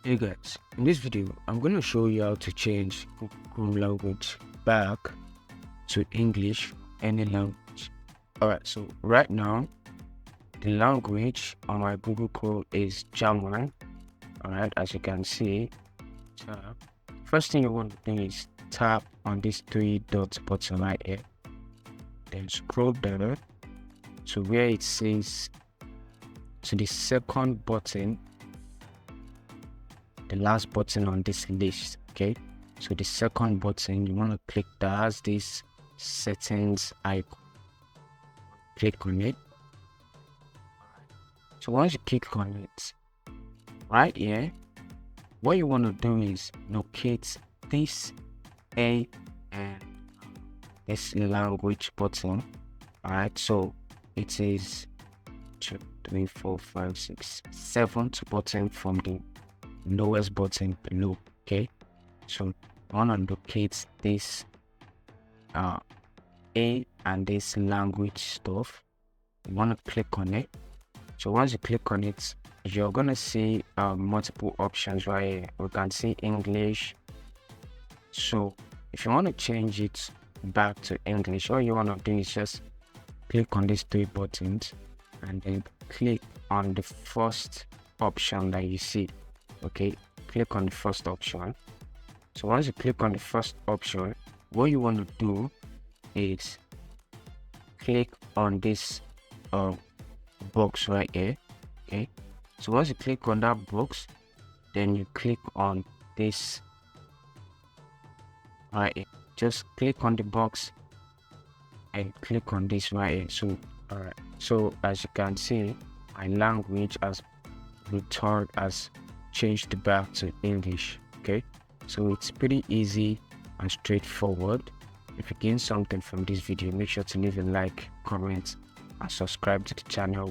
Hey guys, in this video I'm going to show you how to change Google Chrome language back to English, any language. Alright, so right now the language on my Google Chrome is German. Alright, as you can see, tap. First thing you want to do is tap on this three dots button right here, then scroll down to where it says, to the second button, the last button on this list. Okay, so the second button, you want to click that has this settings icon. Click on it. So once you click on it, right here, what you want to do is locate this A and this language button. All right, so it is 2, 3, 4, 5, 6, 7th button from the lowest button below. Okay, so I want to locate this A and this language stuff. You want to click on it. So once you click on it, you're gonna see multiple options right here. We can see English. So if you want to change it back to English, all you want to do is just click on these three buttons and then click on the first option that you see. Okay, click on the first option. So once you click on the first option, what you want to do is click on this box right here. Okay, so once you click on that box, then you click on this right here. Just click on the box and click on this right here. So alright, so as you can see, my language has changed back to English. Okay, so it's pretty easy and straightforward. If you gain something from this video, make sure to leave a like, comment and subscribe to the channel.